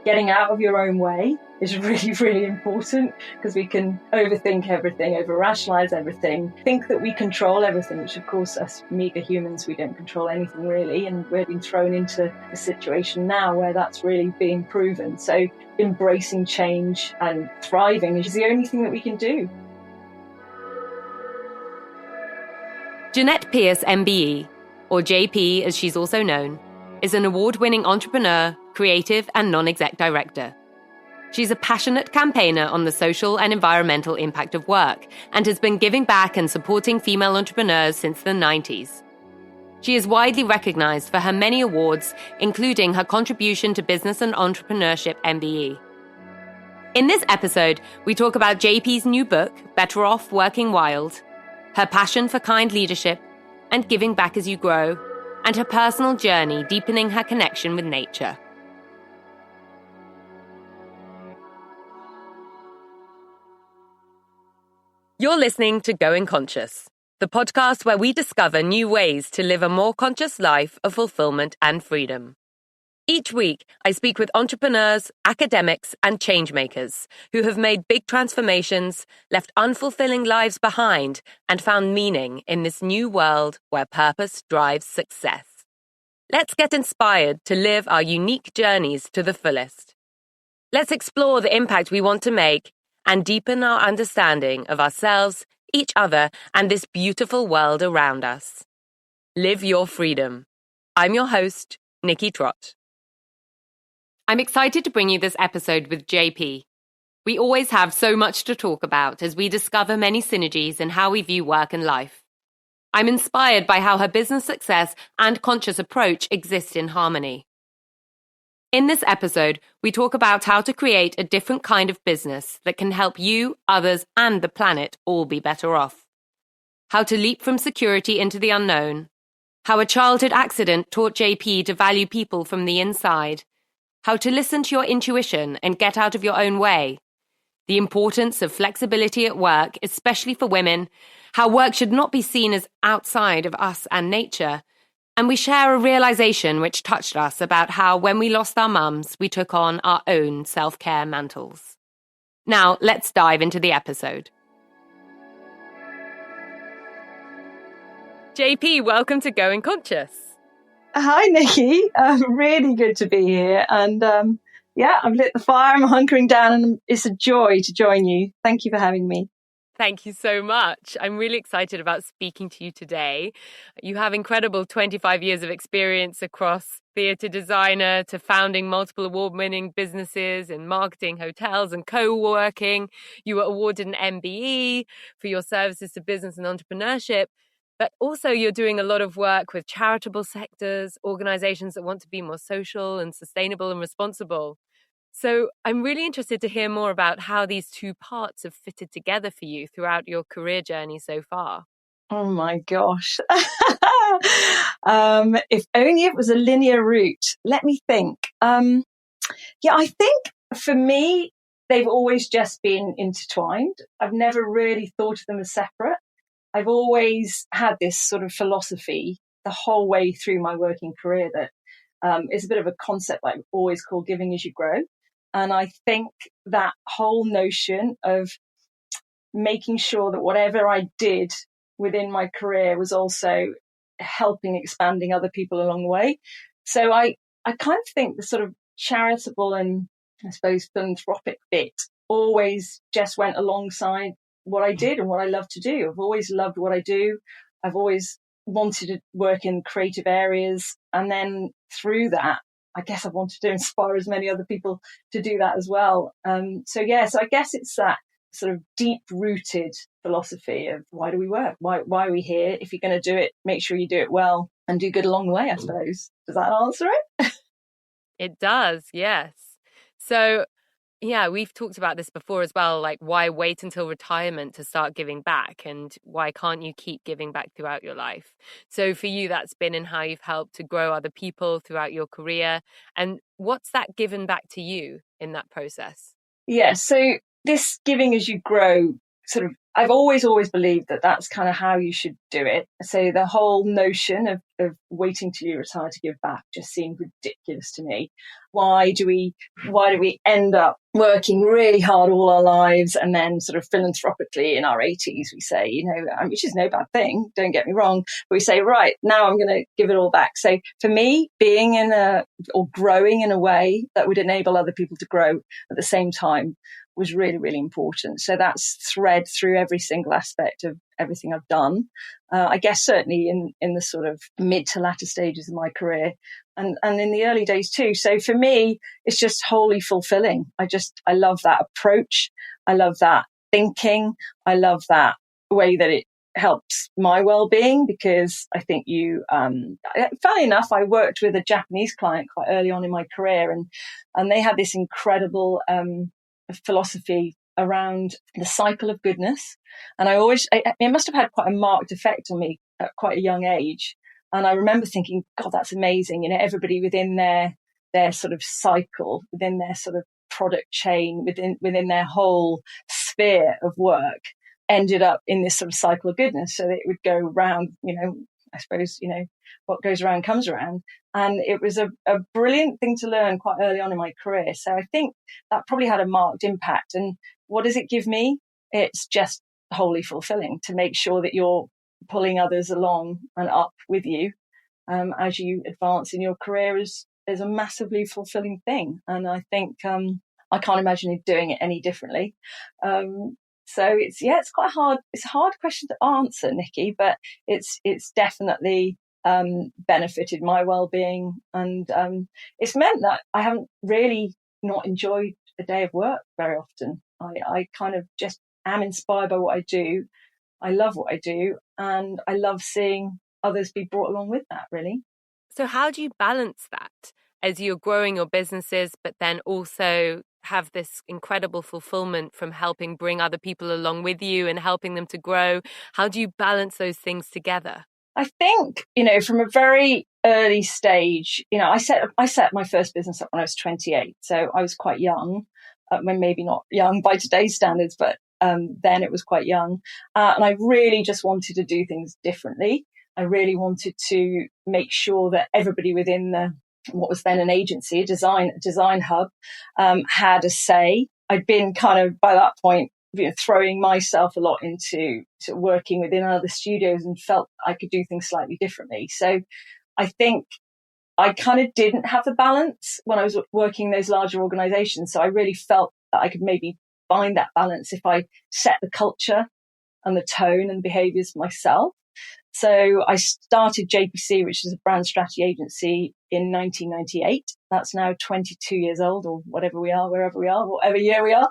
getting out of your own way is really, really important, because we can overthink everything, over-rationalize everything, think that we control everything, which of course us meager humans, we don't control anything really, and we're being thrown into a situation now where that's really being proven. So embracing change and thriving is the only thing that we can do. Jeannette Pearce MBE, or JP as she's also known, is an award-winning entrepreneur, creative and non-exec director. She's a passionate campaigner on the social and environmental impact of work and has been giving back and supporting female entrepreneurs since the 90s. She is widely recognized for her many awards, including her contribution to Business and Entrepreneurship MBE. In this episode, we talk about JP's new book, Better Off Working Wild, her passion for kind leadership and giving back as you grow, and her personal journey deepening her connection with nature. You're listening to Going Conscious, the podcast where we discover new ways to live a more conscious life of fulfillment and freedom. Each week, I speak with entrepreneurs, academics, and changemakers who have made big transformations, left unfulfilling lives behind, and found meaning in this new world where purpose drives success. Let's get inspired to live our unique journeys to the fullest. Let's explore the impact we want to make and deepen our understanding of ourselves, each other, and this beautiful world around us. Live your freedom. I'm your host, Nickitrot. I'm excited to bring you this episode with JP. We always have so much to talk about as we discover many synergies in how we view work and life. I'm inspired by how her business success and conscious approach exist in harmony. In this episode, we talk about how to create a different kind of business that can help you, others, and the planet all be better off. How to leap from security into the unknown. How a childhood accident taught JP to value people from the inside. How to listen to your intuition and get out of your own way. The importance of flexibility at work, especially for women. How work should not be seen as outside of us and nature. And we share a realisation which touched us about how when we lost our mums, we took on our own self-care mantles. Now, let's dive into the episode. JP, welcome to Going Conscious. Hi, Nikki. Really good to be here. And I've lit the fire. I'm hunkering down and it's a joy to join you. Thank you for having me. Thank you so much. I'm really excited about speaking to you today. You have incredible 25 years of experience across theatre designer to founding multiple award-winning businesses in marketing, hotels and co-working. You were awarded an MBE for your services to business and entrepreneurship. But also you're doing a lot of work with charitable sectors, organizations that want to be more social and sustainable and responsible. So I'm really interested to hear more about how these two parts have fitted together for you throughout your career journey so far. Oh my gosh. If only it was a linear route. Let me think. I think for me, they've always just been intertwined. I've never really thought of them as separate. I've always had this sort of philosophy the whole way through my working career that is a bit of a concept that I've always called giving as you grow. And I think that whole notion of making sure that whatever I did within my career was also helping expanding other people along the way. So I kind of think the sort of charitable and I suppose philanthropic bit always just went alongside what I did and what I love to do. I've always loved what I do. I've always wanted to work in creative areas. And then through that, I guess I wanted to inspire as many other people to do that as well. So I guess it's that sort of deep-rooted philosophy of why do we work? Why are we here? If you're going to do it, make sure you do it well and do good along the way, I suppose. Does that answer it? It does, yes. So, we've talked about this before as well, like why wait until retirement to start giving back and why can't you keep giving back throughout your life? So for you, that's been in how you've helped to grow other people throughout your career. And what's that given back to you in that process? Yeah, so this giving as you grow sort of I've always believed that that's kind of how you should do it. So the whole notion of waiting till you retire to give back just seemed ridiculous to me. Why do we end up working really hard all our lives and then sort of philanthropically in our 80s, we say, which is no bad thing, don't get me wrong, but we say, right, now I'm going to give it all back. So for me, being or growing in a way that would enable other people to grow at the same time was really, really important. So that's thread through every single aspect of everything I've done. I guess certainly in the sort of mid to latter stages of my career and in the early days too. So for me, it's just wholly fulfilling. I love that approach. I love that thinking. I love that way that it helps my well-being, because I think funny enough, I worked with a Japanese client quite early on in my career, and they had this incredible philosophy around the cycle of goodness. And it must have had quite a marked effect on me at quite a young age. And I remember thinking, God, that's amazing. Everybody within their sort of cycle, within their sort of product chain, within their whole sphere of work, ended up in this sort of cycle of goodness. So that it would go round, I suppose, what goes around comes around. And it was a brilliant thing to learn quite early on in my career. So I think that probably had a marked impact. And what does it give me? It's just wholly fulfilling to make sure that you're pulling others along and up with you as you advance in your career is a massively fulfilling thing. And I think I can't imagine doing it any differently. So it's quite hard. It's a hard question to answer, Nikki, but it's definitely benefited my well-being, and it's meant that I haven't really not enjoyed a day of work very often. I kind of just am inspired by what I do. I love what I do, and I love seeing others be brought along with that, really. So how do you balance that as you're growing your businesses, but then also have this incredible fulfillment from helping bring other people along with you and helping them to grow? How do you balance those things together? I think, from a very early stage, I set my first business up when I was 28. So I was quite young, when maybe not young by today's standards, but then it was quite young. And I really just wanted to do things differently. I really wanted to make sure that everybody within what was then an agency, a design hub, had a say. I'd been kind of, by that point, throwing myself a lot into working within other studios and felt I could do things slightly differently. So I think I kind of didn't have the balance when I was working those larger organizations. So I really felt that I could maybe find that balance if I set the culture and the tone and behaviors myself. So I started JPC, which is a brand strategy agency, in 1998. That's now 22 years old, or whatever we are, wherever we are, whatever year we are.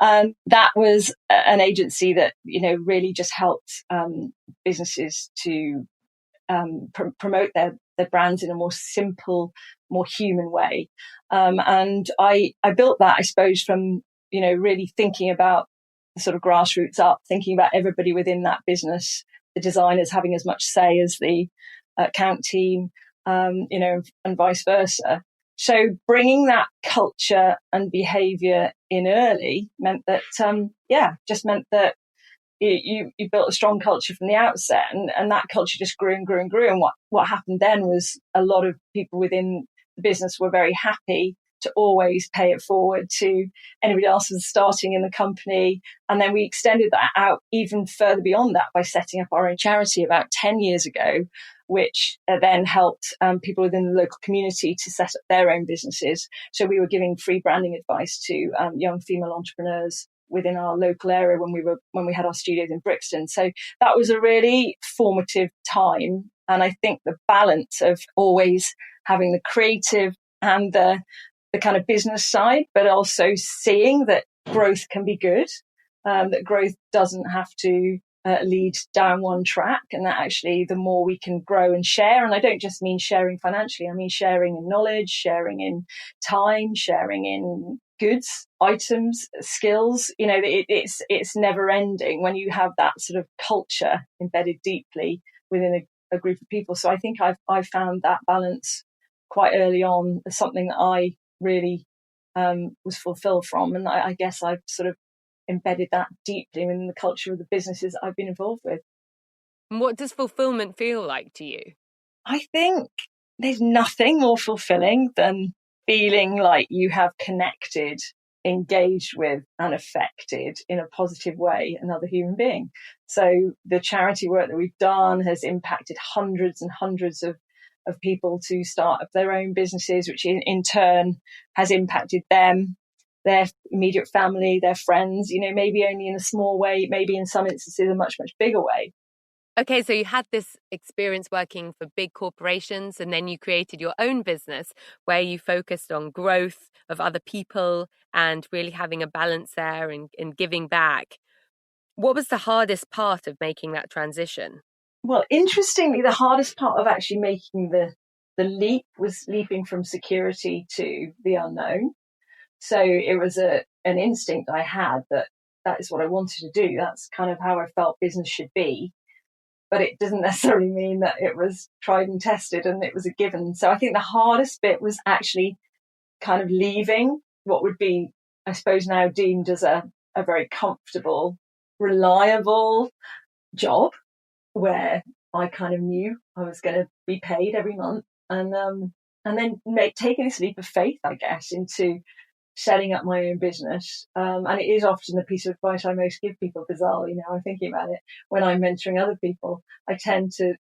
And that was an agency that, really just helped businesses to promote their brands in a more simple, more human way. And I built that, I suppose, from, really thinking about the sort of grassroots up, thinking about everybody within that business, the designers having as much say as the account team, and vice versa. So bringing that culture and behavior in early meant that, just meant that you built a strong culture from the outset, and that culture just grew and grew and grew. And what happened then was a lot of people within the business were very happy to always pay it forward to anybody else who's starting in the company. And then we extended that out even further beyond that by setting up our own charity about 10 years ago, which then helped people within the local community to set up their own businesses. So we were giving free branding advice to young female entrepreneurs within our local area when we had our studios in Brixton. So that was a really formative time. And I think the balance of always having the creative and the kind of business side, but also seeing that growth can be good, that growth doesn't have to lead down one track, and that actually the more we can grow and share, and I don't just mean sharing financially, I mean sharing in knowledge, sharing in time, sharing in goods, items, skills, it's never ending when you have that sort of culture embedded deeply within a group of people. So I think I've found that balance quite early on as something that I really was fulfilled from, and I guess I've sort of embedded that deeply in the culture of the businesses I've been involved with. And what does fulfillment feel like to you? I think there's nothing more fulfilling than feeling like you have connected, engaged with, and affected in a positive way another human being. So the charity work that we've done has impacted hundreds and hundreds of people to start up their own businesses, which in turn has impacted them, their immediate family, their friends, maybe only in a small way, maybe in some instances a much, much bigger way. Okay, so you had this experience working for big corporations, and then you created your own business where you focused on growth of other people and really having a balance there and giving back. What was the hardest part of making that transition? Well, interestingly, the hardest part of actually making the leap was leaping from security to the unknown. So it was an instinct I had that is what I wanted to do. That's kind of how I felt business should be. But it doesn't necessarily mean that it was tried and tested and it was a given. So I think the hardest bit was actually kind of leaving what would be, I suppose, now deemed as a very comfortable, reliable job where I kind of knew I was going to be paid every month, and then taking this leap of faith, I guess, into setting up my own business. And it is often the piece of advice I most give people, bizarrely, I'm thinking about it. When I'm mentoring other people, I tend to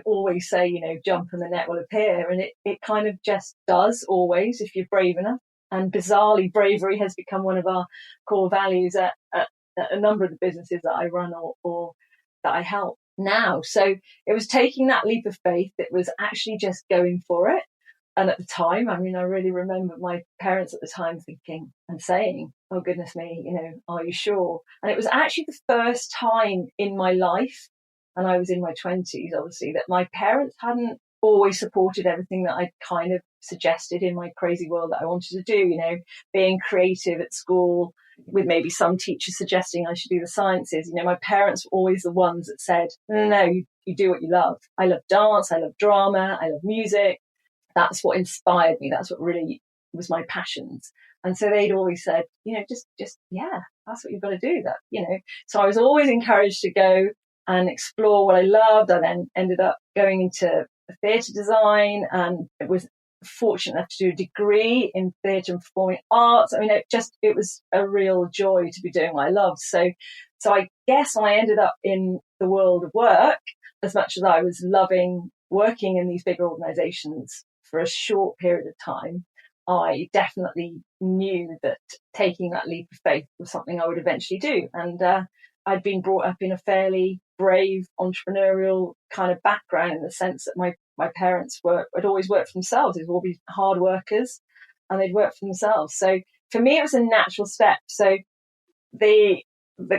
always say, jump and the net will appear. And it kind of just does always, if you're brave enough. And bizarrely, bravery has become one of our core values at a number of the businesses that I run or that I help now. So it was taking that leap of faith. It was actually just going for it. And at the time, I really remember my parents at the time thinking and saying, oh, goodness me, are you sure? And it was actually the first time in my life, and I was in my 20s, obviously, that my parents hadn't always supported everything that I kind of suggested in my crazy world that I wanted to do, being creative at school, with maybe some teachers suggesting I should do the sciences. My parents were always the ones that said, no, you do what you love. I love dance, I love drama, I love music. That's what inspired me. That's what really was my passions. And so they'd always said, just, yeah, that's what you've got to do. So I was always encouraged to go and explore what I loved. I then ended up going into theatre design and was fortunate enough to do a degree in theatre and performing arts. It was a real joy to be doing what I loved. So I guess when I ended up in the world of work, as much as I was loving working in these bigger organizations for a short period of time, I definitely knew that taking that leap of faith was something I would eventually do. And I'd been brought up in a fairly brave entrepreneurial kind of background, in the sense that my parents had always worked for themselves. They'd all be hard workers and they'd work for themselves. So for me, it was a natural step. So the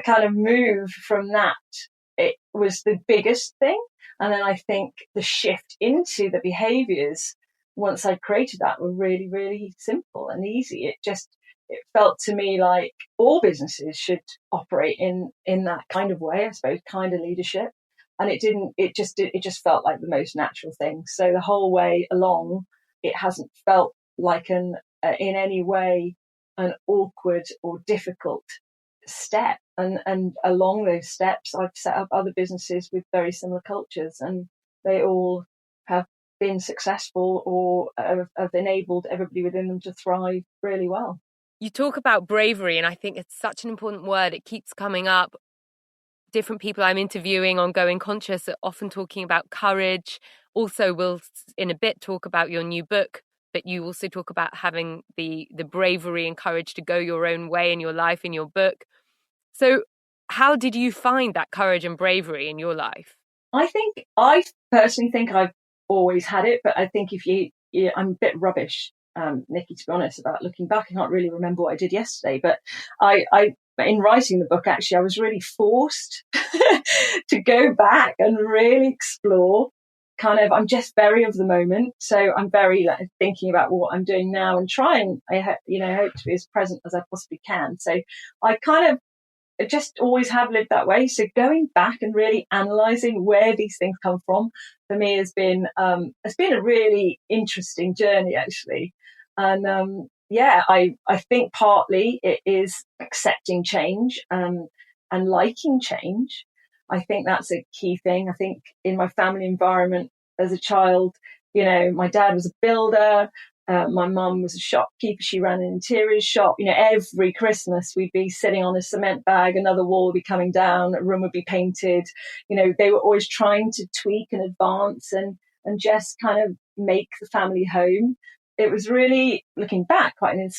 kind of move from that, it was the biggest thing. And then I think the shift into the behaviours, once I created that, were really, really simple and easy. It felt to me like all businesses should operate in that kind of way, I suppose, kind of leadership. And it just felt like the most natural thing. So the whole way along, it hasn't felt like in any way an awkward or difficult step. And along those steps, I've set up other businesses with very similar cultures, and they all have been successful or have enabled everybody within them to thrive really well. You talk about bravery, and I think it's such an important word. It keeps coming up. Different people I'm interviewing on Going Conscious are often talking about courage. Also, we'll in a bit talk about your new book, but you also talk about having the bravery and courage to go your own way in your life, in your book. So how did you find that courage and bravery in your life? I personally think I've always had it, but I think I'm a bit rubbish, Nikki, to be honest, about looking back. I can't really remember what I did yesterday, but I in writing the book, actually, I was really forced to go back and really explore. I'm just very of the moment, so I'm very thinking about what I'm doing now and trying. I hope to be as present as I possibly can. So I just always have lived that way. So going back and really analysing where these things come from, for me, has been a really interesting journey, actually. And I think partly it is accepting change, and liking change. I think that's a key thing. I think in my family environment as a child, my dad was a builder. My mum was a shopkeeper. She ran an interiors shop. Every Christmas we'd be sitting on a cement bag, another wall would be coming down, a room would be painted. They were always trying to tweak and advance and just kind of make the family home. It was really, looking back, quite an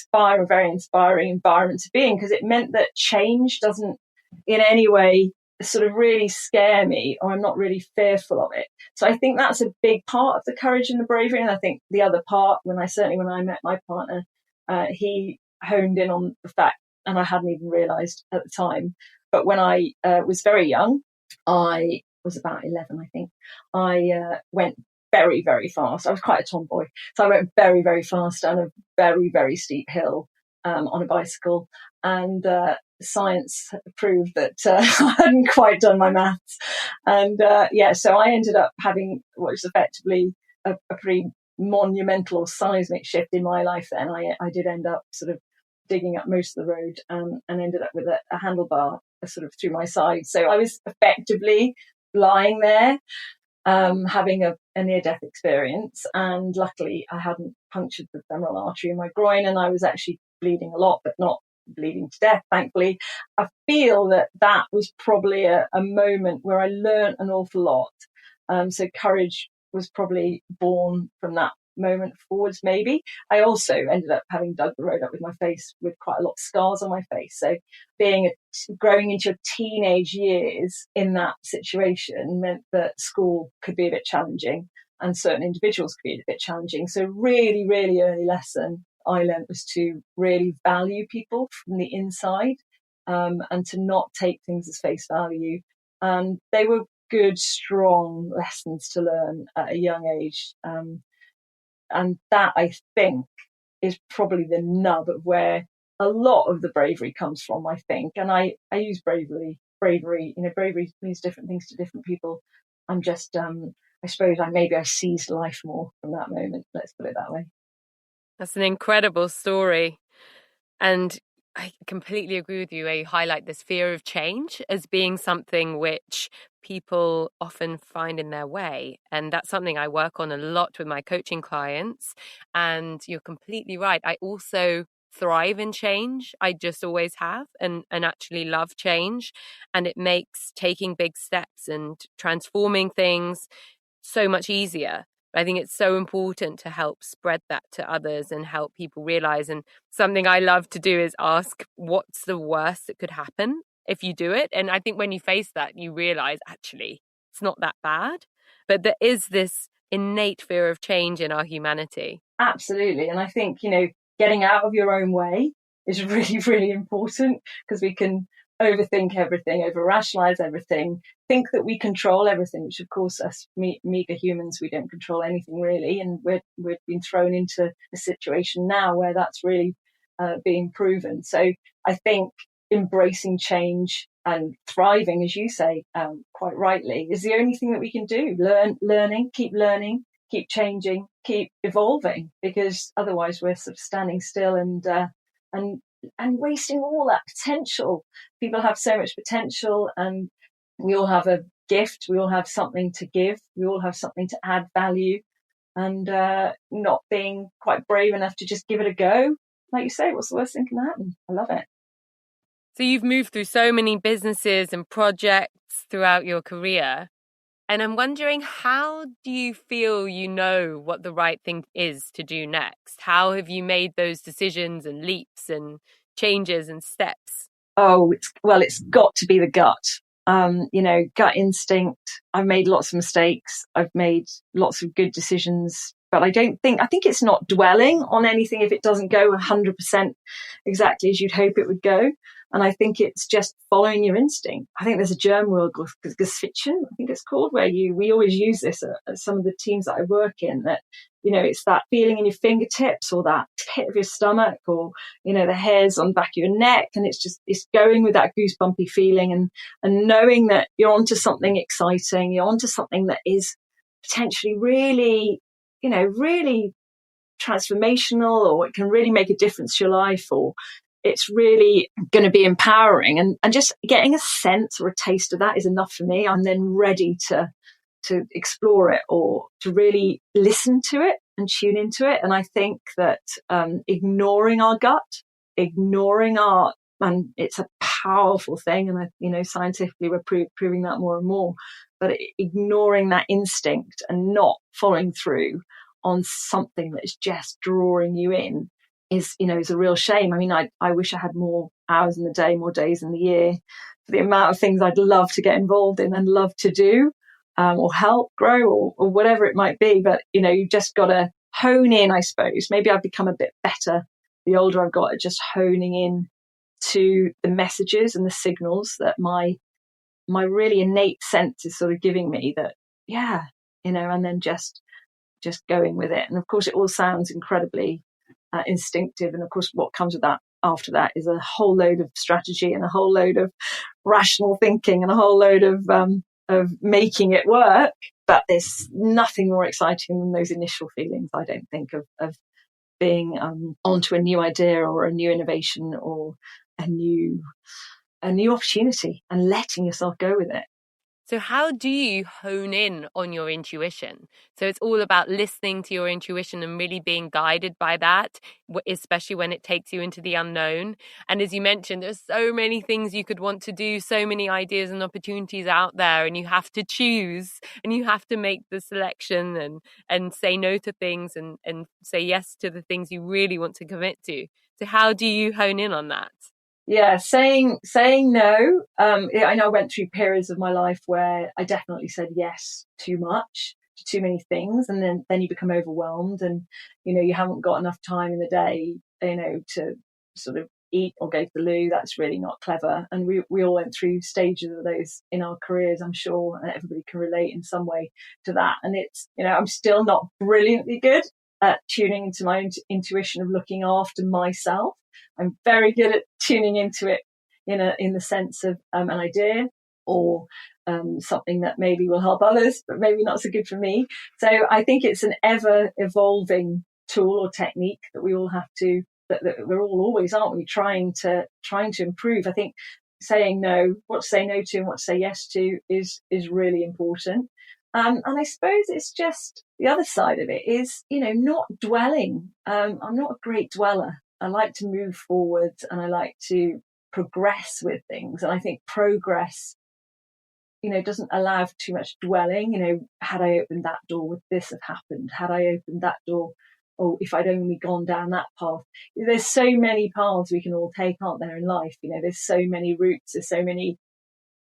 very inspiring environment to be in, because it meant that change doesn't in any way sort of really scare me, or I'm not really fearful of it. So I think that's a big part of the courage and the bravery. And I think the other part, when I met my partner, he honed in on the fact, and I hadn't even realised at the time, but when I was very young, I was about 11, I think, I went very, very fast. I was quite a tomboy. So I went very, very fast down a very, very steep hill on a bicycle. And science proved that I hadn't quite done my maths. And so I ended up having what was effectively a pretty monumental or seismic shift in my life then. I did end up sort of digging up most of the road and ended up with a handlebar sort of through my side. So I was effectively lying there, having a near-death experience, and luckily I hadn't punctured the femoral artery in my groin, and I was actually bleeding a lot, but not bleeding to death, thankfully. I feel that was probably a moment where I learned an awful lot. So courage was probably born from that moment forwards, maybe. I also ended up having dug the road up with my face with quite a lot of scars on my face. So growing into your teenage years in that situation meant that school could be a bit challenging, and certain individuals could be a bit challenging. So really, really early lesson I learned was to really value people from the inside, and to not take things as face value. And they were good, strong lessons to learn at a young age. And that, I think, is probably the nub of where a lot of the bravery comes from, I think. And I use bravery, bravery means different things to different people. I'm just, I suppose I seized life more from that moment. Let's put it that way. That's an incredible story. And I completely agree with you where you highlight this fear of change as being something which people often find in their way. And that's something I work on a lot with my coaching clients. And you're completely right. I also thrive in change. I just always have, and actually love change. And it makes taking big steps and transforming things so much easier. I think it's so important to help spread that to others and help people realize. And something I love to do is ask, what's the worst that could happen if you do it? And I think when you face that, you realize actually it's not that bad. But there is this innate fear of change in our humanity. Absolutely. And I think, getting out of your own way is really, really important, because we can overthink everything, over-rationalize everything, think that we control everything, which of course us meager humans, we don't control anything really. And we've been thrown into a situation now where that's really being proven. So I think embracing change and thriving, as you say, quite rightly, is the only thing that we can do. Learning, keep changing, keep evolving, because otherwise we're sort of standing still and wasting all that potential. People have so much potential, and we all have a gift. We all have something to give. We all have something to add value, and not being quite brave enough to just give it a go. Like you say, what's the worst thing that can happen? I love it. So you've moved through so many businesses and projects throughout your career. And I'm wondering, how do you feel you know what the right thing is to do next? How have you made those decisions and leaps and changes and steps? Oh, it's got to be the gut. Gut instinct. I've made lots of mistakes. I've made lots of good decisions, but I think it's not dwelling on anything if it doesn't go 100% exactly as you'd hope it would go. And I think it's just following your instinct. I think there's a German word, Gesfiction, I think it's called, where we always use this at some of the teams that I work in, that, it's that feeling in your fingertips or that pit of your stomach, or, the hairs on the back of your neck. And it's going with that goosebumpy feeling and knowing that you're onto something exciting. You're onto something that is potentially really, really transformational, or it can really make a difference to your life, or it's really going to be empowering. And just getting a sense or a taste of that is enough for me. I'm then ready to explore it, or to really listen to it and tune into it. And I think that ignoring our gut, and it's a powerful thing. And scientifically we're proving that more and more. But ignoring that instinct and not following through on something that is just drawing you in is a real shame. I mean, I wish I had more hours in the day, more days in the year, for the amount of things I'd love to get involved in and love to do, or help grow, or whatever it might be. But, you just got to hone in, I suppose. Maybe I've become a bit better the older I've got at just honing in to the messages and the signals that my really innate sense is sort of giving me, that, and then just going with it. And of course, it all sounds incredibly instinctive. And of course, what comes with that after that is a whole load of strategy and a whole load of rational thinking and a whole load of making it work. But there's nothing more exciting than those initial feelings, I don't think, of being onto a new idea or a new innovation or a new opportunity, and letting yourself go with it. So how do you hone in on your intuition? So it's all about listening to your intuition and really being guided by that, especially when it takes you into the unknown. And as you mentioned, there's so many things you could want to do, so many ideas and opportunities out there, and you have to choose, and you have to make the selection and say no to things and say yes to the things you really want to commit to. So how do you hone in on that? Yeah, saying no. I know I went through periods of my life where I definitely said yes too much to too many things, and then you become overwhelmed, and you haven't got enough time in the day, to sort of eat or go to the loo. That's really not clever. And we all went through stages of those in our careers, I'm sure, and everybody can relate in some way to that. And it's I'm still not brilliantly good at tuning into my intuition of looking after myself. I'm very good at tuning into it in the sense of an idea or something that maybe will help others, but maybe not so good for me. So I think it's an ever evolving tool or technique that we all have to, that we're all always, aren't we, trying to improve. I think saying no, what to say no to and what to say yes to is really important. And I suppose it's just the other side of it is, not dwelling. I'm not a great dweller. I like to move forward and I like to progress with things. And I think progress, doesn't allow for too much dwelling. Had I opened that door, would this have happened? Had I opened that door? Oh, if I'd only gone down that path. There's so many paths we can all take, aren't there, in life? There's so many routes, there's so many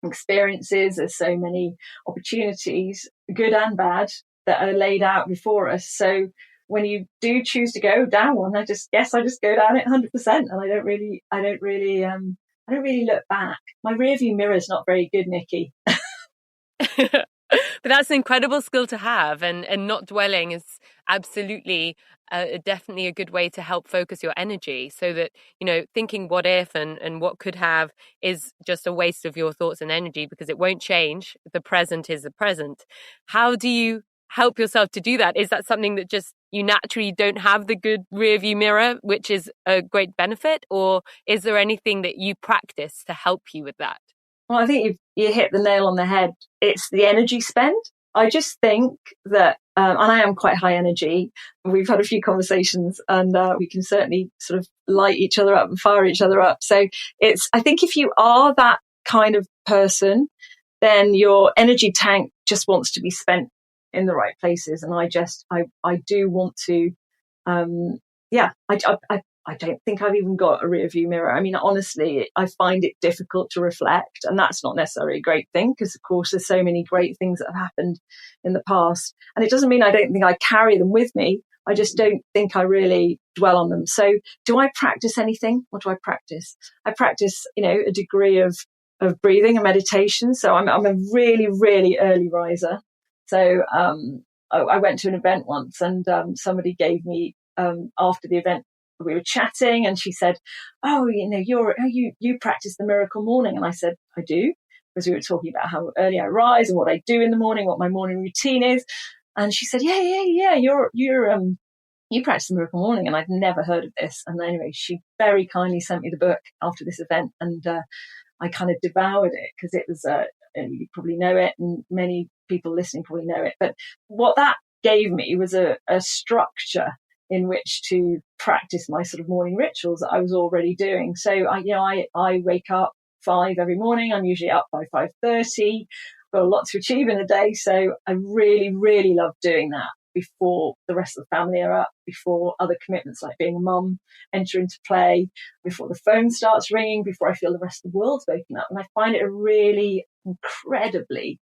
experiences, there's so many opportunities, good and bad, that are laid out before us. So when you do choose to go down one, I just go down it 100%, and I don't really look back. My rearview mirror is not very good, Nikki. But that's an incredible skill to have, and not dwelling is absolutely definitely a good way to help focus your energy, so that thinking what if and what could have is just a waste of your thoughts and energy, because it won't change. The present is the present. How do you help yourself to do that? Is that something that just you naturally don't have the good rear view mirror, which is a great benefit, or is there anything that you practice to help you with that? Well, I think you hit the nail on the head. It's the energy spend. I just think that, and I am quite high energy. We've had a few conversations, and we can certainly sort of light each other up and fire each other up. So I think if you are that kind of person, then your energy tank just wants to be spent in the right places. And I do want to, I don't think I've even got a rear view mirror. I mean, honestly, I find it difficult to reflect, and that's not necessarily a great thing, because of course there's so many great things that have happened in the past, and it doesn't mean I don't think I carry them with me. I just don't think I really dwell on them. So do I practice anything? What do I practice? I practice, a degree of breathing and meditation. So I'm a really, really early riser. So I went to an event once, and somebody gave me, after the event, we were chatting, and she said, "Oh, you practice the miracle morning." And I said, "I do," because we were talking about how early I rise and what I do in the morning, what my morning routine is. And she said, "Yeah, you're you practice the Miracle Morning, and I'd never heard of this. And anyway, she very kindly sent me the book after this event, and I kind of devoured it because it was, you probably know it, and many people listening probably know it. But what that gave me was a structure in which to practice my sort of morning rituals that I was already doing. So I wake up 5 every morning. I'm usually up by 5:30. Got a lot to achieve in a day, so I really, really love doing that before the rest of the family are up, before other commitments like being a mum enter into play, before the phone starts ringing, before I feel the rest of the world's waking up. And I find it a really incredibly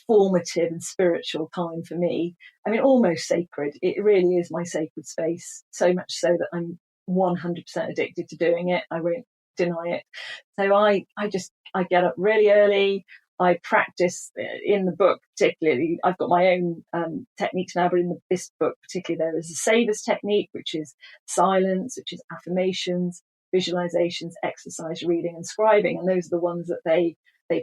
formative and spiritual time for me. I mean, almost sacred. It really is my sacred space, so much so that I'm 100% addicted to doing it. I won't deny it. So I get up really early. I practice in the book, particularly. I've got my own techniques now, but in this book particularly, there is a savers technique, which is silence, which is affirmations, visualizations, exercise, reading, and scribing. And those are the ones that they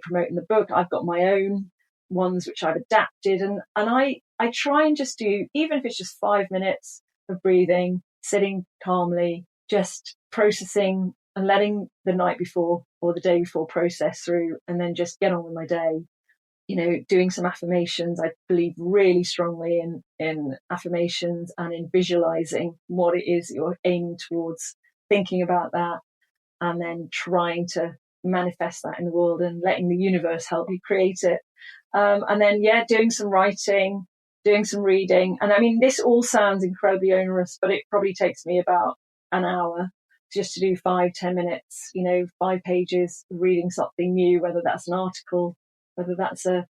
promote in the book. I've got my own ones which I've adapted, and I try and just do, even if it's just 5 minutes of breathing, sitting calmly, just processing and letting the night before or the day before process through, and then just get on with my day. Doing some affirmations. I believe really strongly in affirmations and in visualizing what it is you're aiming towards, thinking about that, and then trying to manifest that in the world and letting the universe help you create it. And then, doing some writing, doing some reading. And I mean, this all sounds incredibly onerous, but it probably takes me about an hour just to do 5-10 minutes, 5 pages, reading something new, whether that's an article, whether that's a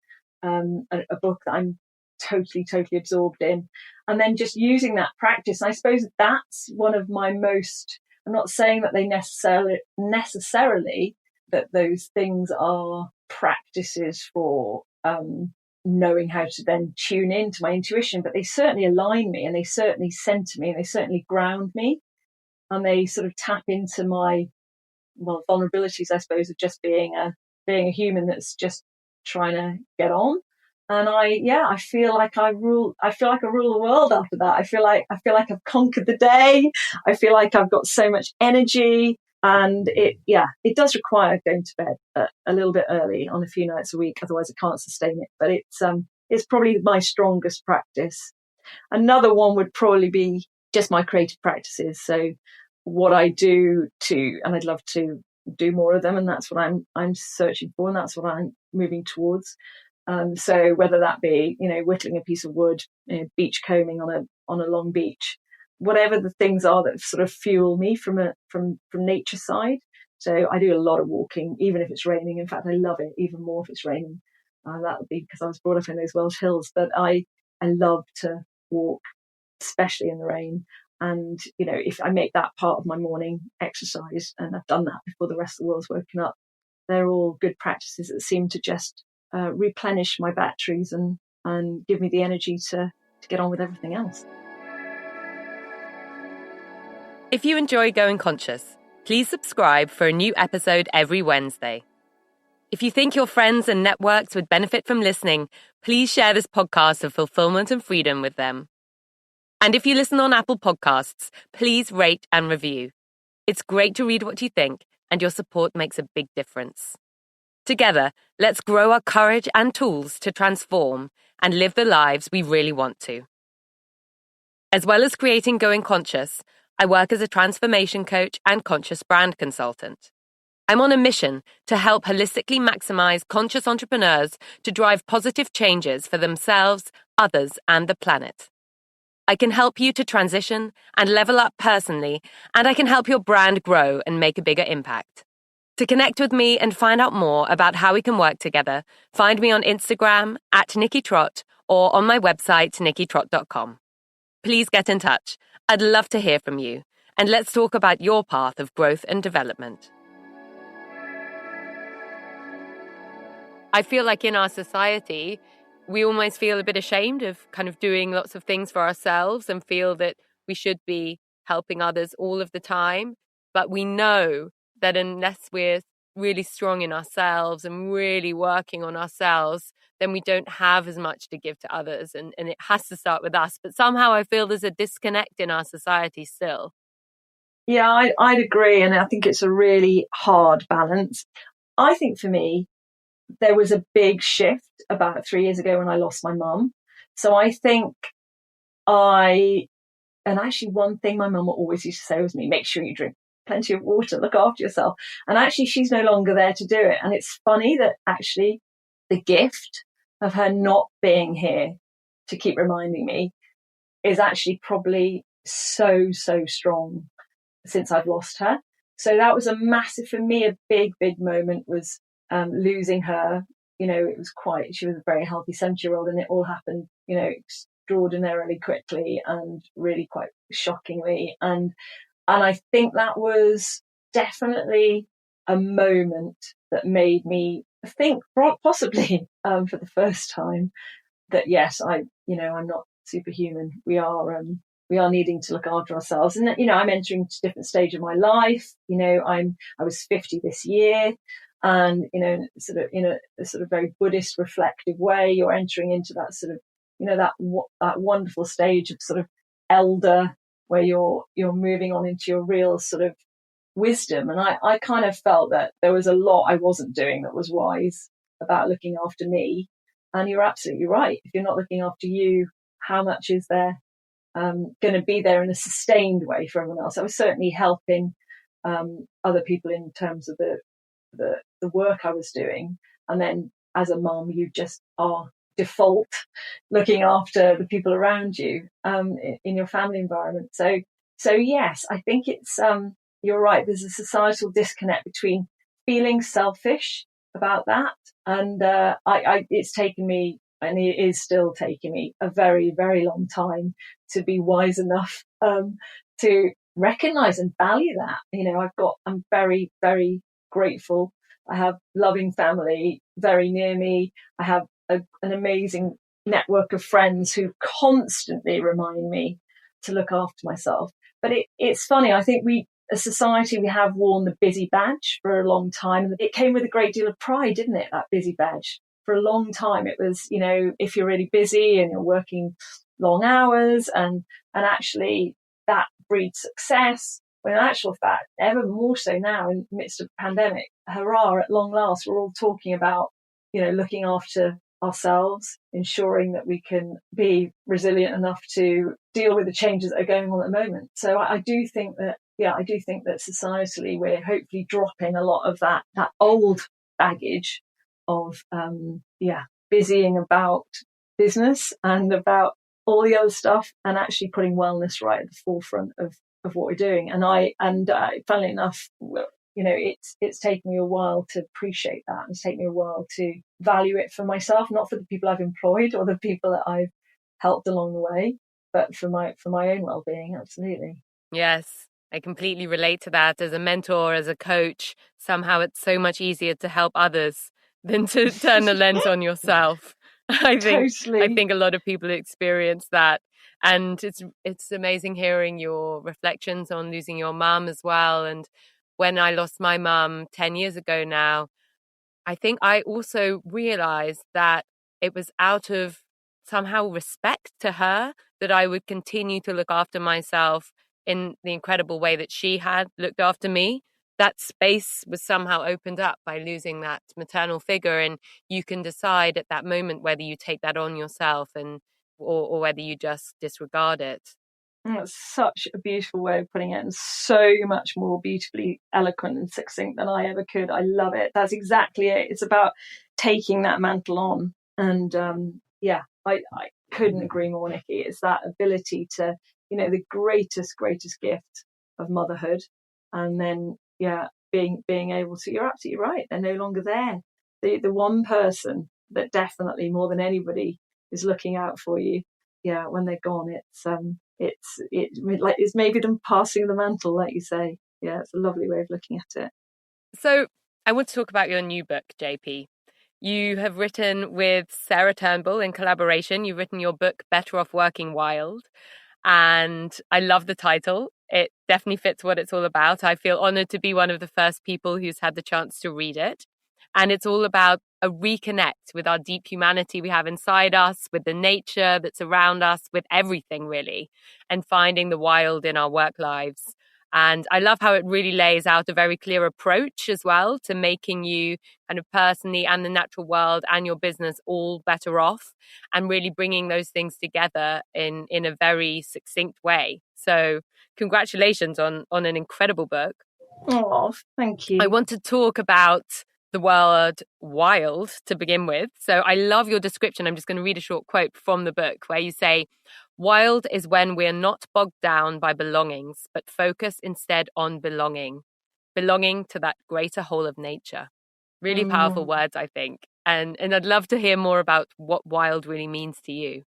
book that I'm totally absorbed in, and then just using that practice. I suppose that's one of my most, I'm not saying that they necessarily that those things are practices for knowing how to then tune into my intuition, but they certainly align me, and they certainly center me, and they certainly ground me, and they sort of tap into my vulnerabilities, I suppose, of just being a human that's just trying to get on. And I feel like I rule the world after that. I feel like I've conquered the day. I feel like I've got so much energy, and it does require going to bed a little bit early on a few nights a week. Otherwise I can't sustain it. But it's probably my strongest practice. Another one would probably be just my creative practices. So what I do and I'd love to do more of them, and that's what I'm searching for, and that's what I'm moving towards. So whether that be, whittling a piece of wood, beach combing on a long beach, whatever the things are that sort of fuel me from nature side. So I do a lot of walking, even if it's raining. In fact, I love it even more if it's raining. That would be because I was brought up in those Welsh hills, but I love to walk, especially in the rain. And, if I make that part of my morning exercise, and I've done that before the rest of the world's woken up, they're all good practices that seem to just replenish my batteries and give me the energy to get on with everything else. If you enjoy Going Conscious, please subscribe for a new episode every Wednesday. If you think your friends and networks would benefit from listening, please share this podcast of fulfillment and freedom with them. And if you listen on Apple Podcasts, please rate and review. It's great to read what you think, and your support makes a big difference. Together, let's grow our courage and tools to transform and live the lives we really want to. As well as creating Going Conscious, I work as a transformation coach and conscious brand consultant. I'm on a mission to help holistically maximize conscious entrepreneurs to drive positive changes for themselves, others, and the planet. I can help you to transition and level up personally, and I can help your brand grow and make a bigger impact. To connect with me and find out more about how we can work together, find me on Instagram @Nickitrot or on my website, nickitrot.com. Please get in touch. I'd love to hear from you, and let's talk about your path of growth and development. I feel like in our society, we almost feel a bit ashamed of kind of doing lots of things for ourselves and feel that we should be helping others all of the time. But we know that unless we're really strong in ourselves and really working on ourselves, then we don't have as much to give to others. And it has to start with us. But somehow I feel there's a disconnect in our society still. Yeah, I'd agree. And I think it's a really hard balance. I think for me, there was a big shift about 3 years ago when I lost my mum. So I think and actually one thing my mum always used to say was me, make sure you drink plenty of water, look after yourself. And actually she's no longer there to do it. And it's funny that actually the gift of her not being here to keep reminding me is actually probably so strong since I've lost her. So that was a massive, for me, a big moment was losing her. You know, she was a very healthy 70-year-old, and it all happened, you know, extraordinarily quickly and really quite shockingly. And I think that was definitely a moment that made me think, possibly for the first time, that yes, I'm not superhuman. We are needing to look after ourselves. And, you know, I'm entering a different stage of my life. You know, I was 50 this year, and, you know, sort of in a sort of very Buddhist reflective way, you're entering into that sort of, you know, that wonderful stage of sort of elder, where you're moving on into your real sort of wisdom. And I kind of felt that there was a lot I wasn't doing that was wise about looking after me. And you're absolutely right. If you're not looking after you, how much is there going to be there in a sustained way for everyone else? I was certainly helping other people in terms of the work I was doing. And then as a mum, you just are default looking after the people around you in your family environment. So yes, I think it's you're right. There's a societal disconnect between feeling selfish about that, and it's taken me, and it is still taking me, a very long time to be wise enough to recognize and value that. You know, I'm very grateful. I have loving family very near me. I have an amazing network of friends who constantly remind me to look after myself. But it's funny. I think as society, we have worn the busy badge for a long time. It came with a great deal of pride, didn't it? That busy badge. For a long time, it was, you know, if you're really busy and you're working long hours, and actually that breeds success. When in actual fact, ever more so now in the midst of the pandemic, hurrah, at long last, we're all talking about, you know, looking after ourselves, ensuring that we can be resilient enough to deal with the changes that are going on at the moment. So I do think that societally we're hopefully dropping a lot of that old baggage of busying about business and about all the other stuff, and actually putting wellness right at the forefront of what we're doing. And funnily enough, you know, it's taken me a while to appreciate that. It's taken me a while to value it for myself, not for the people I've employed or the people that I've helped along the way, but for my own well-being. Absolutely. Yes, I completely relate to that. As a mentor, as a coach, somehow it's so much easier to help others than to turn the lens on yourself. I think a lot of people experience that. And it's amazing hearing your reflections on losing your mum as well. And when I lost my mum 10 years ago now, I think I also realized that it was out of somehow respect to her that I would continue to look after myself in the incredible way that she had looked after me. That space was somehow opened up by losing that maternal figure, and you can decide at that moment whether you take that on yourself or whether you just disregard it. That's such a beautiful way of putting it, and so much more beautifully eloquent and succinct than I ever could. I love it. That's exactly it. It's about taking that mantle on. And I couldn't agree more, Nikki. It's that ability to, you know, the greatest gift of motherhood. And then, being able to, you're absolutely right. They're no longer there. The one person that definitely more than anybody is looking out for you. Yeah, when they're gone, it's maybe them passing the mantle, like you say. Yeah, it's a lovely way of looking at it. So I want to talk about your new book, JP. You have written with Sarah Turnbull in collaboration. You've written your book, Better Off Working Wild. And I love the title. It definitely fits what it's all about. I feel honored to be one of the first people who's had the chance to read it. And it's all about a reconnect with our deep humanity we have inside us, with the nature that's around us, with everything really, and finding the wild in our work lives. And I love how it really lays out a very clear approach as well to making you kind of personally and the natural world and your business all better off, and really bringing those things together in a very succinct way. So congratulations on an incredible book. Oh, thank you. I want to talk about the word wild to begin with. So I love your description. I'm just going to read a short quote from the book where you say, "Wild is when we're not bogged down by belongings, but focus instead on belonging to that greater whole of nature." Really powerful words, I think. And I'd love to hear more about what wild really means to you.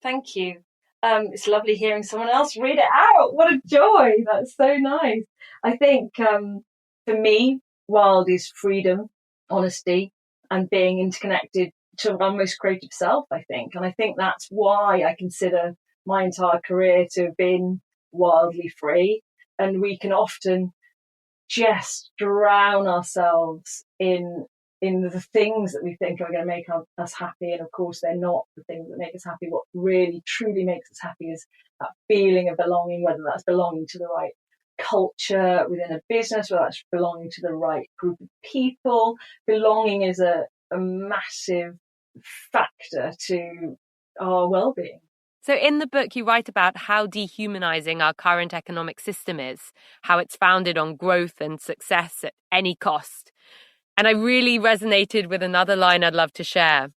Thank you. It's lovely hearing someone else read it out. What a joy. That's so nice. I think for me, wild is freedom, honesty, and being interconnected to our most creative self, I think. And I think that's why I consider my entire career to have been wildly free. And we can often just drown ourselves in the things that we think are going to make us happy. And of course, they're not the things that make us happy. What really, truly makes us happy is that feeling of belonging, whether that's belonging to the right culture within a business, whether that's belonging to the right group of people. Belonging is a massive factor to our well-being. So in the book, you write about how dehumanizing our current economic system is, how it's founded on growth and success at any cost. And I really resonated with another line I'd love to share.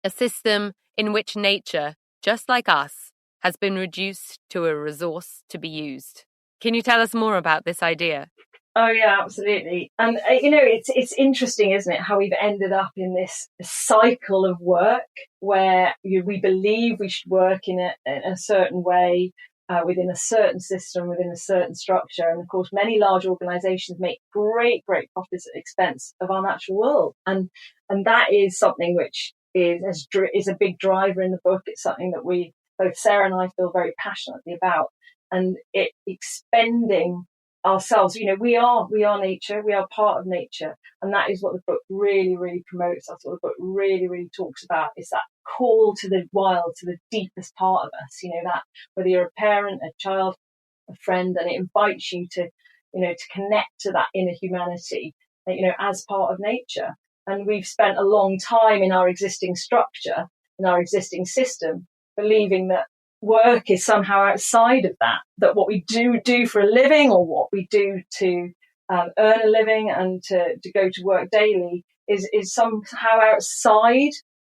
A system in which nature, just like us, has been reduced to a resource to be used. Can you tell us more about this idea? Oh yeah, absolutely. And it's interesting, isn't it, how we've ended up in this cycle of work where we believe we should work in a certain way, within a certain system, within a certain structure. And of course, many large organizations make great profits at the expense of our natural world. And that is something which is a big driver in the book. It's something that both Sarah and I feel very passionately about, and it expending ourselves. We are nature, we are part of nature, and that is what the book really promotes. That's what the book really talks about, is that call to the wild, to the deepest part of us, that whether you're a parent, a child, a friend, and it invites you to connect to that inner humanity, as part of nature. And we've spent a long time in our existing structure, in our existing system, believing that work is somehow outside of that what we do for a living, or what we do to earn a living and to go to work daily is somehow outside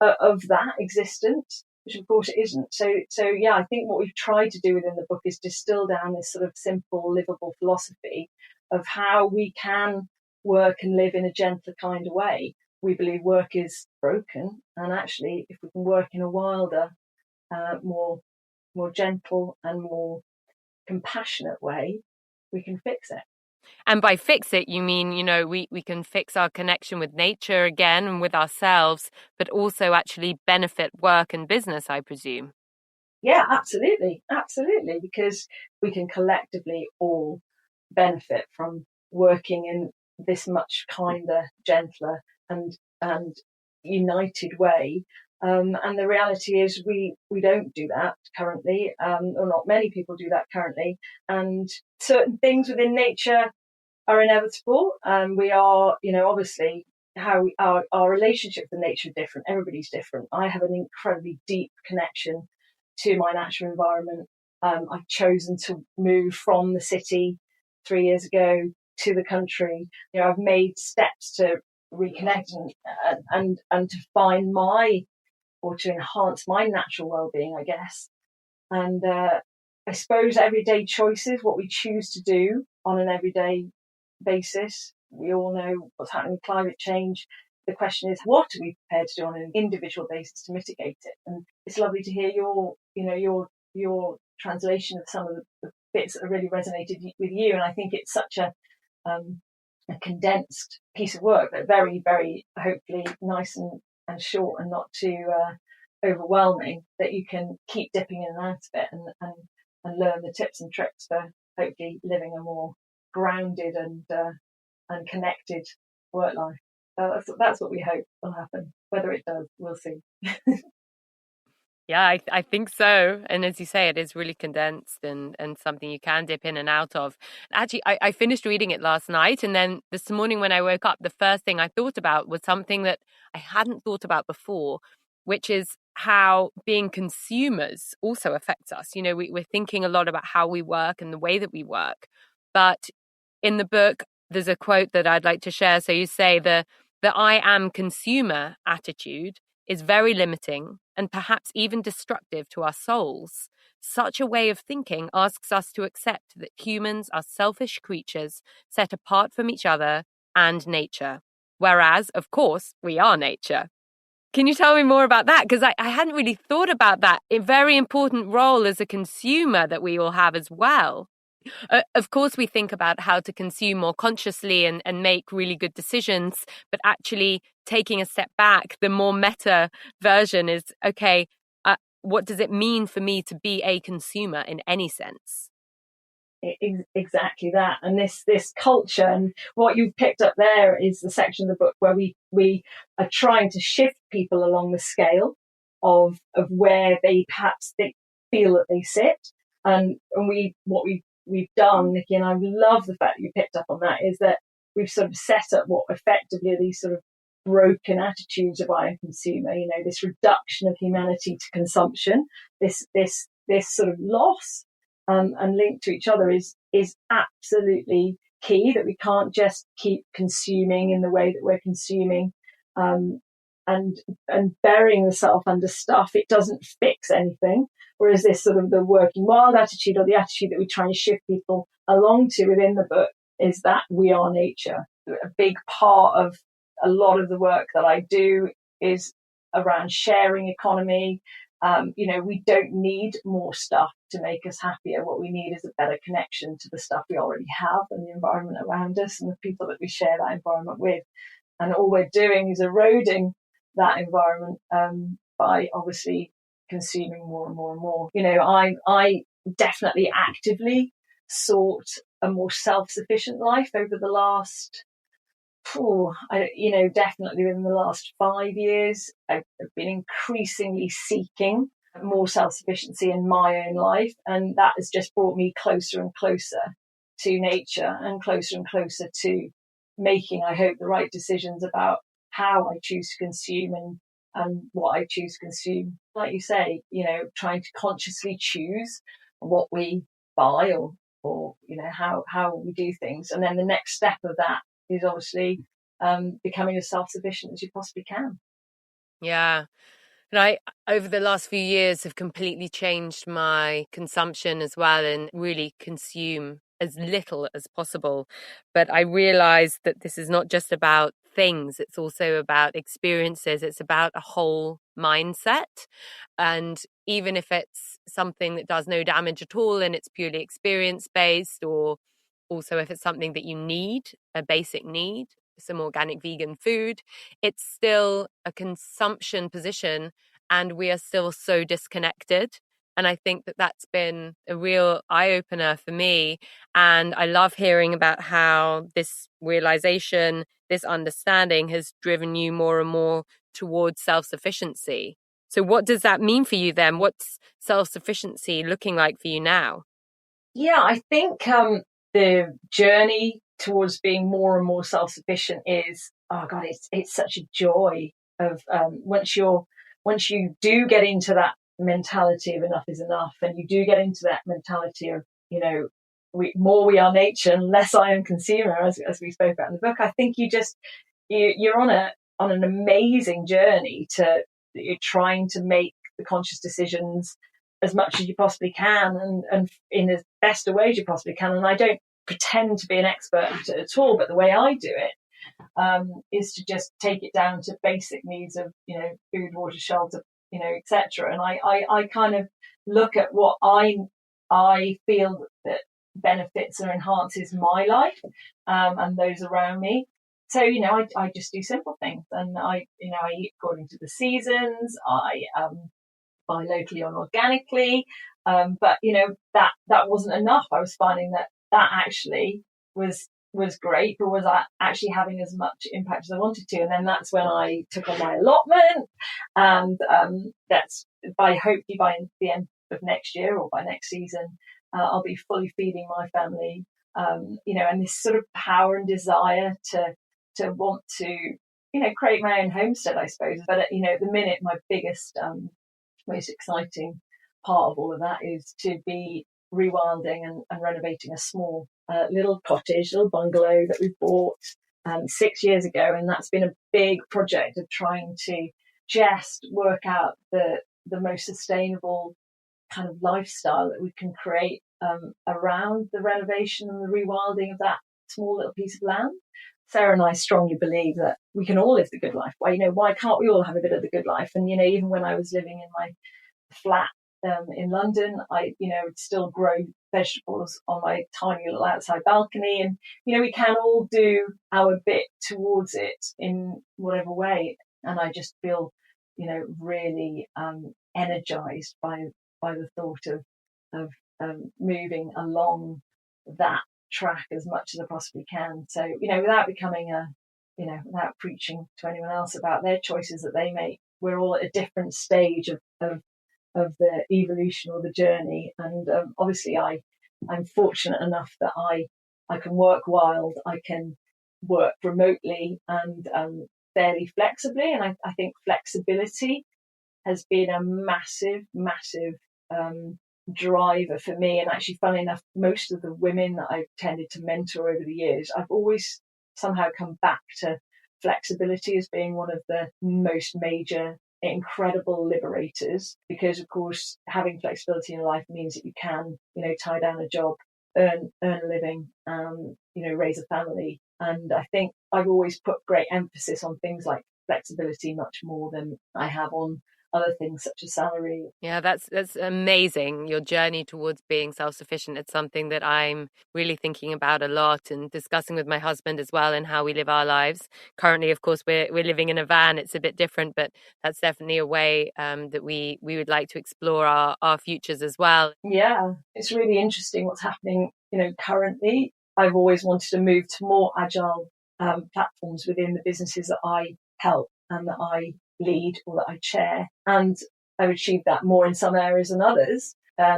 of that existence, which of course it isn't. So yeah, I think what we've tried to do within the book is distill down this sort of simple, livable philosophy of how we can work and live in a gentler kind of way. We believe work is broken, and actually if we can work in a wilder, more gentle and more compassionate way, we can fix it. And by fix it, you mean, we can fix our connection with nature again and with ourselves, but also actually benefit work and business, I presume. Yeah, absolutely. Because we can collectively all benefit from working in this much kinder, gentler and united way. And the reality is we don't do that currently, or not many people do that currently. And certain things within nature are inevitable. We are, obviously, how our relationship with nature is different. Everybody's different. I have an incredibly deep connection to my natural environment. I've chosen to move from the city 3 years ago to the country. I've made steps to reconnect and to find or to enhance my natural well-being, I guess. And I suppose everyday choices, what we choose to do on an everyday basis. We all know what's happening with climate change. The question is, what are we prepared to do on an individual basis to mitigate it? And it's lovely to hear your translation of some of the bits that have really resonated with you. And I think it's such a condensed piece of work, but very, very hopefully nice and short and not too overwhelming, that you can keep dipping in and out of it and learn the tips and tricks for hopefully living a more grounded and connected work life. That's what we hope will happen. Whether it does, we'll see. Yeah, I think so. And as you say, it is really condensed and something you can dip in and out of. Actually, I finished reading it last night. And then this morning when I woke up, the first thing I thought about was something that I hadn't thought about before, which is how being consumers also affects us. You know, we're thinking a lot about how we work and the way that we work. But in the book, there's a quote that I'd like to share. So you say the I am consumer attitude is very limiting and perhaps even destructive to our souls. Such a way of thinking asks us to accept that humans are selfish creatures set apart from each other and nature, whereas, of course, we are nature. Can you tell me more about that? Because I hadn't really thought about that. A very important role as a consumer that we all have as well. Of course, we think about how to consume more consciously and make really good decisions, but actually taking a step back, the more meta version is, okay, what does it mean for me to be a consumer in any sense? Exactly that. And this culture, and what you've picked up there is the section of the book where we are trying to shift people along the scale of where they perhaps feel that they sit. And we've done, Nikki, and I love the fact that you picked up on that, is that we've sort of set up what effectively are these sort of broken attitudes of I am consumer, you know, this reduction of humanity to consumption, this sort of loss and linked to each other is absolutely key, that we can't just keep consuming in the way that we're consuming and burying the self under stuff. It doesn't fix anything. Whereas this sort of the working wild attitude, or the attitude that we try and shift people along to within the book, is that we are nature. A big part of a lot of the work that I do is around sharing economy. You know, we don't need more stuff to make us happier. What we need is a better connection to the stuff we already have and the environment around us and the people that we share that environment with. And all we're doing is eroding that environment by obviously consuming more and more and more. You know, I definitely actively sought a more self-sufficient life over the last, definitely within the last 5 years. I've been increasingly seeking more self-sufficiency in my own life, and that has just brought me closer and closer to nature and closer to making, I hope, the right decisions about how I choose to consume and what I choose to consume. Like you say, you know, trying to consciously choose what we buy or you know, how we do things. And then the next step of that is obviously becoming as self-sufficient as you possibly can. Yeah. And I, over the last few years, have completely changed my consumption as well and really consume as little as possible. But I realized that this is not just about things, it's also about experiences. It's about a whole mindset. And even if it's something that does no damage at all and it's purely experience based, or also if it's something that you need, a basic need, some organic vegan food, it's still a consumption position and we are still so disconnected. And I think that that's been a real eye-opener for me. And I love hearing about how this realization, this understanding has driven you more and more towards self-sufficiency. So what does that mean for you then? What's self-sufficiency looking like for you now? Yeah, I think the journey towards being more and more self-sufficient is, oh God, it's such a joy of once you do get into that mentality of enough is enough, and you do get into that mentality of, you know, we are nature and less I am consumer, as we spoke about in the book. I think you're on an amazing journey you're trying to make the conscious decisions as much as you possibly can and in as best a way as you possibly can. And I don't pretend to be an expert at it at all, but the way I do it is to just take it down to basic needs of, you know, food, water, shelter, you know, etc. And I kind of look at what I feel that benefits or enhances my life and those around me. So, you know, I just do simple things, and I eat according to the seasons. I buy locally or organically. But that wasn't enough. I was finding that actually was great, but was I actually having as much impact as I wanted to? And then that's when I took on my allotment, and that's hopefully by the end of next year or by next season, I'll be fully feeding my family. And this sort of power and desire to want to create my own homestead, I suppose. But at the minute, my biggest most exciting part of all of that is to be rewilding and renovating a small little cottage, little bungalow that we bought 6 years ago. And that's been a big project of trying to just work out the most sustainable kind of lifestyle that we can create around the renovation and the rewilding of that small little piece of land. Sarah and I strongly believe that we can all live the good life. Why can't we all have a bit of the good life? And, even when I was living in my flat in London, I, would still grow vegetables on my tiny little outside balcony. And, we can all do our bit towards it in whatever way. And I just feel, really energized by the thought of moving along that track as much as I possibly can. So, without becoming without preaching to anyone else about their choices that they make, we're all at a different stage of the evolution or the journey. And obviously I'm fortunate enough that I can work wild, I can work remotely and fairly flexibly. And I think flexibility has been a massive driver for me. And actually, funnily enough, most of the women that I've tended to mentor over the years, I've always somehow come back to flexibility as being one of the most major, incredible liberators, because of course having flexibility in life means that you can tie down a job, earn a living, raise a family. And I think I've always put great emphasis on things like flexibility much more than I have on other things such as salary. Yeah, that's amazing. Your journey towards being self-sufficient. It's something that I'm really thinking about a lot and discussing with my husband as well, and how we live our lives. Currently, of course, we're living in a van. It's a bit different, but that's definitely a way that we would like to explore our futures as well. Yeah, it's really interesting what's happening, currently. I've always wanted to move to more agile platforms within the businesses that I help and that I lead or that I chair. And I've achieved that more in some areas than others,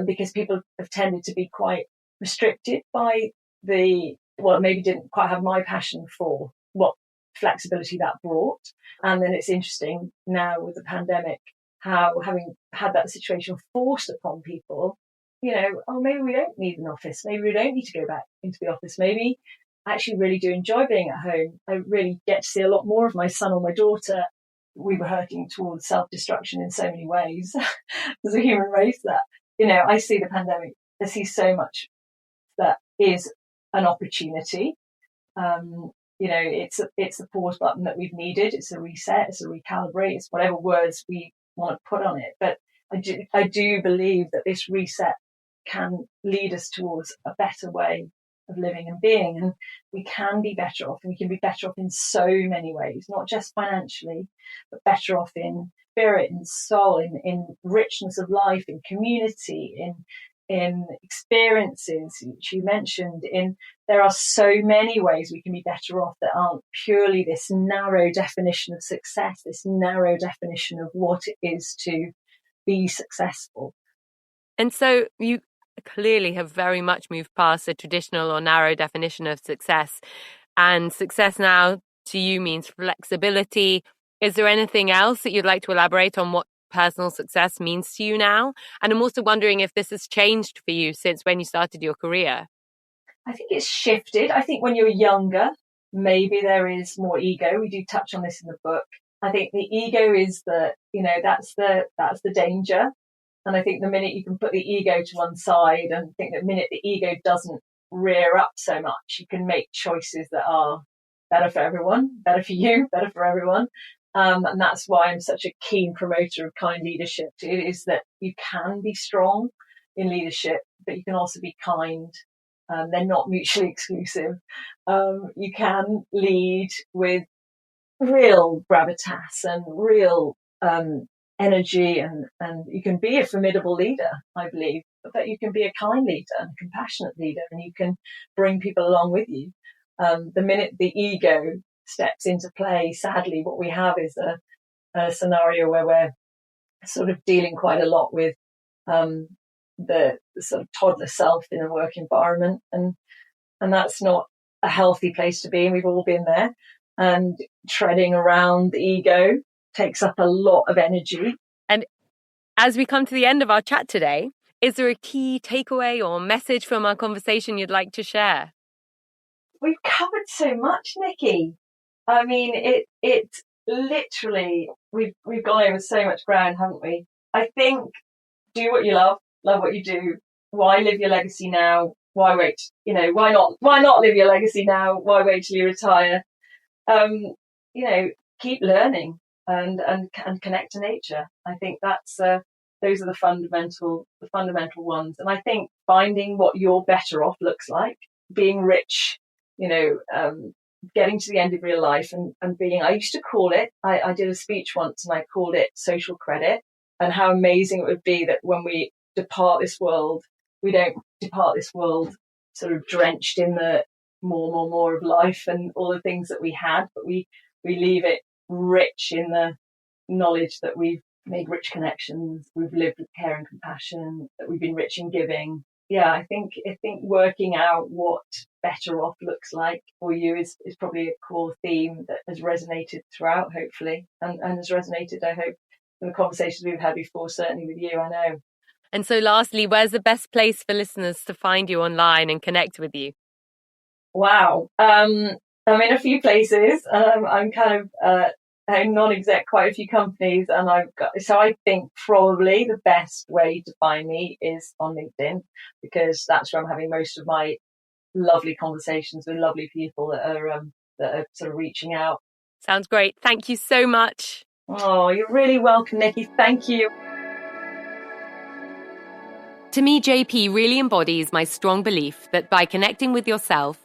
because people have tended to be quite restricted by maybe didn't quite have my passion for what flexibility that brought. And then it's interesting now with the pandemic, how having had that situation forced upon people, maybe we don't need an office. Maybe we don't need to go back into the office. Maybe I actually really do enjoy being at home. I really get to see a lot more of my son or my daughter. We were hurting towards self-destruction in so many ways as a human race that, I see the pandemic, I see so much that is an opportunity. It's a pause button that we've needed. It's a reset, it's a recalibrate, it's whatever words we want to put on it. But I do believe that this reset can lead us towards a better way of living and being, and we can be better off, and we can be better off in so many ways, not just financially, but better off in spirit and soul, in richness of life, in community, in experiences, which you mentioned. There are so many ways we can be better off that aren't purely this narrow definition of success, this narrow definition of what it is to be successful. And so you clearly have very much moved past the traditional or narrow definition of success. And success now to you means flexibility. Is there anything else that you'd like to elaborate on what personal success means to you now? And I'm also wondering if this has changed for you since when you started your career. I think it's shifted. I think when you're younger, maybe there is more ego. We do touch on this in the book. I think the ego is that's the danger. And I think the minute you can put the ego to one side and think the minute the ego doesn't rear up so much, you can make choices that are better for everyone, better for you, better for everyone. And that's why I'm such a keen promoter of kind leadership. It is that you can be strong in leadership, but you can also be kind. They're not mutually exclusive. You can lead with real gravitas and real energy, and you can be a formidable leader, I believe, but you can be a kind leader and a compassionate leader, and you can bring people along with you. The minute the ego steps into play, sadly, what we have is a scenario where we're sort of dealing quite a lot with the sort of toddler self in a work environment, and that's not a healthy place to be, and we've all been there. And treading around the ego takes up a lot of energy. And as we come to the end of our chat today, is there a key takeaway or message from our conversation you'd like to share? We've covered so much, Nikki. I mean, it literally, we've gone over so much ground, haven't we? I think do what you love what you do. Why live your legacy now? Why wait? Why not live your legacy now? Why wait till you retire? Keep learning and connect to nature. I think that's those are the fundamental ones. And I think finding what your better off looks like, being rich, getting to the end of your life and being, I used to call it, I did a speech once and I called it social credit, and how amazing it would be that when we depart this world, we don't depart this world sort of drenched in the more of life and all the things that we had, but we leave it rich in the knowledge that we've made rich connections, we've lived with care and compassion, that we've been rich in giving. Yeah, I think working out what better off looks like for you is probably a core theme that has resonated throughout, hopefully, and has resonated, I hope, in the conversations we've had before, certainly with you, I know. And so lastly, where's the best place for listeners to find you online and connect with you? Wow. I'm in a few places. I'm kind of a non-exec quite a few companies, and so I think probably the best way to find me is on LinkedIn, because that's where I'm having most of my lovely conversations with lovely people that are sort of reaching out. Sounds great. Thank you so much. Oh, you're really welcome, Nikki. Thank you. To me, JP really embodies my strong belief that by connecting with yourself,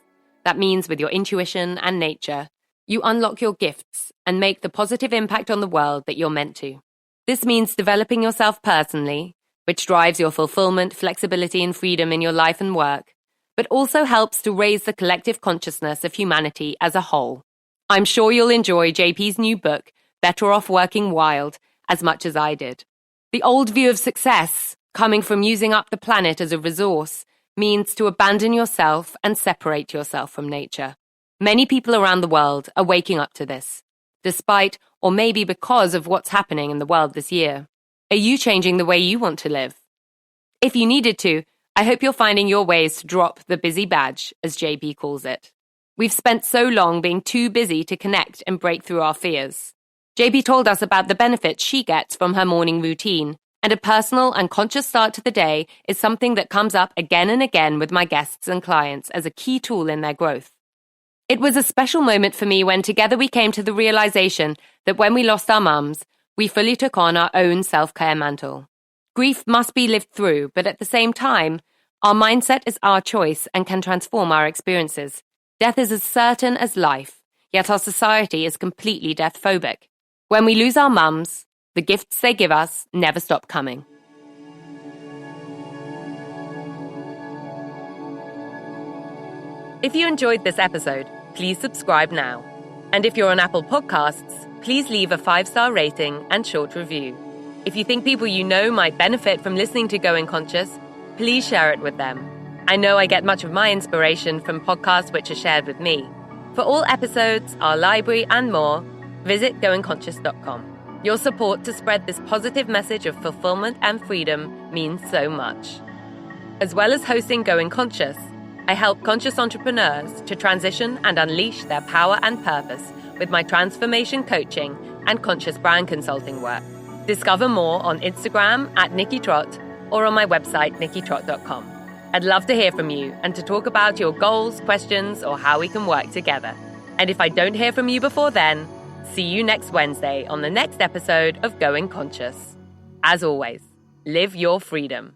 that means with your intuition and nature, you unlock your gifts and make the positive impact on the world that you're meant to. This means developing yourself personally, which drives your fulfillment, flexibility, and freedom in your life and work, but also helps to raise the collective consciousness of humanity as a whole. I'm sure you'll enjoy JP's new book, Better Off Working Wild, as much as I did. The old view of success, coming from using up the planet as a resource, means to abandon yourself and separate yourself from nature. Many people around the world are waking up to this, despite or maybe because of what's happening in the world this year. Are you changing the way you want to live? If you needed to, I hope you're finding your ways to drop the busy badge, as JP calls it. We've spent so long being too busy to connect and break through our fears. JP told us about the benefits she gets from her morning routine, and a personal and conscious start to the day is something that comes up again and again with my guests and clients as a key tool in their growth. It was a special moment for me when together we came to the realization that when we lost our mums, we fully took on our own self-care mantle. Grief must be lived through, but at the same time, our mindset is our choice and can transform our experiences. Death is as certain as life, yet our society is completely death-phobic. When we lose our mums, the gifts they give us never stop coming. If you enjoyed this episode, please subscribe now. And if you're on Apple Podcasts, please leave a 5-star rating and short review. If you think people you know might benefit from listening to Going Conscious, please share it with them. I know I get much of my inspiration from podcasts which are shared with me. For all episodes, our library and more, visit goingconscious.com. Your support to spread this positive message of fulfillment and freedom means so much. As well as hosting Going Conscious, I help conscious entrepreneurs to transition and unleash their power and purpose with my transformation coaching and conscious brand consulting work. Discover more on Instagram at Nickitrot or on my website, nickitrot.com. I'd love to hear from you and to talk about your goals, questions, or how we can work together. And if I don't hear from you before then, see you next Wednesday on the next episode of Going Conscious. As always, live your freedom.